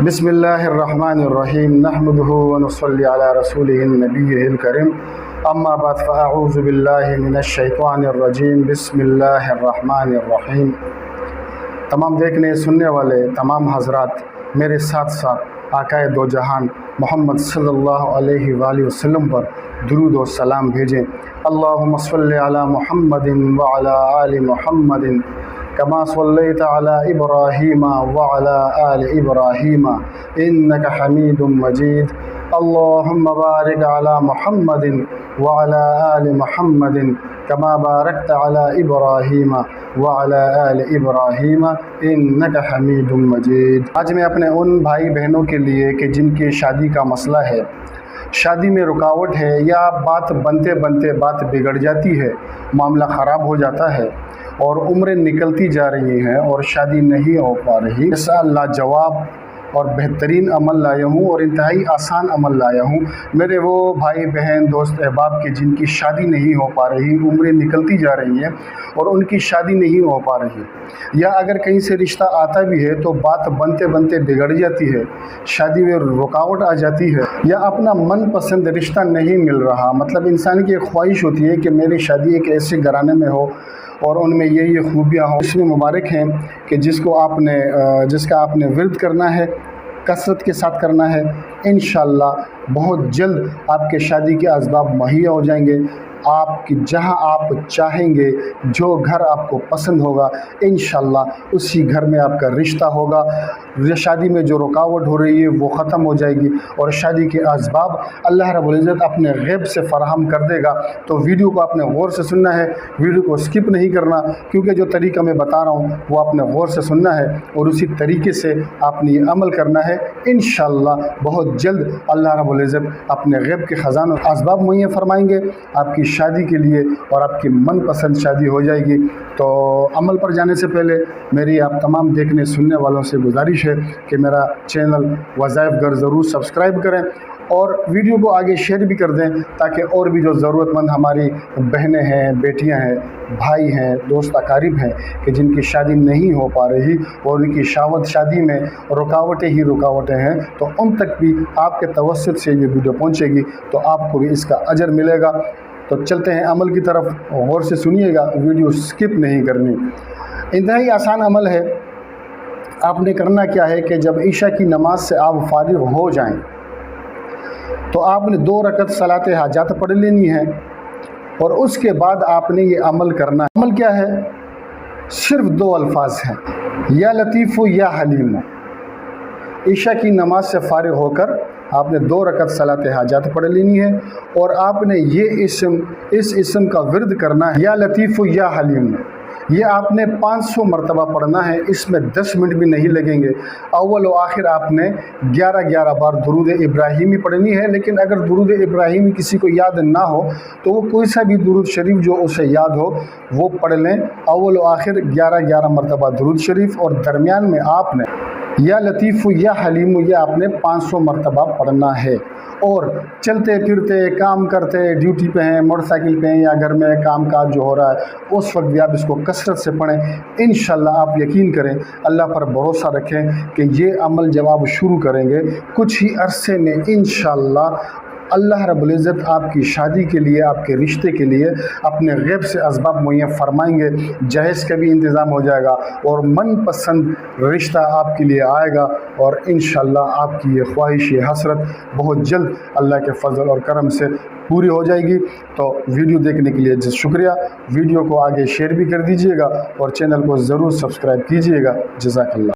بسم اللہ الرحمن الرحیم نحمده ونصلی علی رسولہ النبی الکریم اما بعد فاعوذ باللہ من الشیطان الرجیم بسم اللہ الرحمن الرحیم۔ تمام دیکھنے سننے والے تمام حضرات میرے ساتھ ساتھ آقائے دو جہان محمد صلی اللہ علیہ وآلہ وسلم پر درود و سلام بھیجیں۔ اللہم صلی علی محمد وعلی آل محمد كما صليت على إبراهيم وعلى آل إبراهيم إنك حميد مجيد اللهم بارك على محمد وعلى آل محمد كما باركت على إبراهيم وعلى آل إبراهيم إنك حميد مجيد۔ آج میں اپنے ان بھائی بہنوں کے لیے کہ جن کی شادی کا مسئلہ ہے، شادی میں رکاوٹ ہے یا بات بنتے بنتے بات بگڑ جاتی ہے، معاملہ خراب ہو جاتا ہے اور عمریں نکلتی جا رہی ہیں اور شادی نہیں ہو پا رہی، ایسا لاجواب اور بہترین عمل لایا ہوں اور انتہائی آسان عمل لایا ہوں میرے وہ بھائی بہن دوست احباب کے جن کی شادی نہیں ہو پا رہی، عمریں نکلتی جا رہی ہیں اور ان کی شادی نہیں ہو پا رہی، یا اگر کہیں سے رشتہ آتا بھی ہے تو بات بنتے بنتے بگڑ جاتی ہے، شادی میں رکاوٹ آ جاتی ہے، یا اپنا من پسند رشتہ نہیں مل رہا۔ مطلب انسان کی ایک خواہش ہوتی ہے کہ میری شادی ایک ایسے گھرانے میں ہو اور ان میں یہ خوبیاں ہوں۔ اس میں مبارک ہیں کہ جس کا آپ نے ورد کرنا ہے، کثرت کے ساتھ کرنا ہے، انشاءاللہ بہت جلد آپ کے شادی کے اسباب مہیا ہو جائیں گے۔ آپ کی جہاں آپ چاہیں گے، جو گھر آپ کو پسند ہوگا، انشاءاللہ اسی گھر میں آپ کا رشتہ ہوگا۔ شادی میں جو رکاوٹ ہو رہی ہے وہ ختم ہو جائے گی اور شادی کے اسباب اللہ رب العزت اپنے غیب سے فراہم کر دے گا۔ تو ویڈیو کو آپ نے غور سے سننا ہے، ویڈیو کو سکپ نہیں کرنا، کیونکہ جو طریقہ میں بتا رہا ہوں وہ آپ نے غور سے سننا ہے اور اسی طریقے سے آپ نے یہ عمل کرنا ہے۔ انشاءاللہ بہت جلد اللہ رب العزت اپنے غیب کے خزانوں اسباب مہیا فرمائیں گے آپ کی شادی کے لیے اور آپ کی من پسند شادی ہو جائے گی۔ تو عمل پر جانے سے پہلے میری آپ تمام دیکھنے سننے والوں سے گزارش ہے کہ میرا چینل وظائف گھر ضرور سبسکرائب کریں اور ویڈیو کو آگے شیئر بھی کر دیں، تاکہ اور بھی جو ضرورت مند ہماری بہنیں ہیں، بیٹیاں ہیں، بھائی ہیں، دوست اقارب ہیں کہ جن کی شادی نہیں ہو پا رہی اور ان کی شادی میں رکاوٹیں ہی رکاوٹیں ہیں، تو ان تک بھی آپ کے توسط سے یہ ویڈیو پہنچے گی تو آپ کو بھی اس کا اجر ملے گا۔ تو چلتے ہیں عمل کی طرف، غور سے سنیے گا، ویڈیو سکپ نہیں کرنی۔ انتہائی آسان عمل ہے۔ آپ نے کرنا کیا ہے کہ جب عشاء کی نماز سے آپ فارغ ہو جائیں تو آپ نے 2 رکعت صلاۃ حاجات پڑھ لینی ہے اور اس کے بعد آپ نے یہ عمل کرنا ہے۔ عمل کیا ہے؟ صرف 2 الفاظ ہیں، یا لطیف یا حلیم۔ عشاء کی نماز سے فارغ ہو کر آپ نے 2 رکعت صلاۃ حاجات پڑھ لینی ہے اور آپ نے اس اسم کا ورد کرنا ہے، یا لطیف یا حلیم۔ یہ آپ نے 500 مرتبہ پڑھنا ہے، اس میں 10 منٹ بھی نہیں لگیں گے۔ اول و آخر آپ نے 11 بار درود ابراہیمی پڑھنی ہے، لیکن اگر درود ابراہیمی کسی کو یاد نہ ہو تو وہ کوئی سا بھی درود شریف جو اسے یاد ہو وہ پڑھ لیں۔ اول و آخر 11 مرتبہ درود شریف اور درمیان میں آپ نے یا لطیف یا حلیم یہ آپ نے 500 مرتبہ پڑھنا ہے۔ اور چلتے پھرتے کام کرتے ڈیوٹی پہ ہیں، موٹر سائیکل پہ ہیں، یا گھر میں کام کاج جو ہو رہا ہے اس وقت بھی آپ اس کو کثرت سے پڑھیں۔ انشاءاللہ آپ یقین کریں، اللہ پر بھروسہ رکھیں کہ یہ عمل جب آپ شروع کریں گے کچھ ہی عرصے میں انشاءاللہ اللہ رب العزت آپ کی شادی کے لیے، آپ کے رشتے کے لیے اپنے غیب سے اسباب مہیا فرمائیں گے، جہیز کا بھی انتظام ہو جائے گا اور من پسند رشتہ آپ کے لیے آئے گا اور انشاءاللہ آپ کی یہ خواہش، یہ حسرت بہت جلد اللہ کے فضل اور کرم سے پوری ہو جائے گی۔ تو ویڈیو دیکھنے کے لیے شکریہ، ویڈیو کو آگے شیئر بھی کر دیجیے گا اور چینل کو ضرور سبسکرائب کیجیے گا۔ جزاک اللہ۔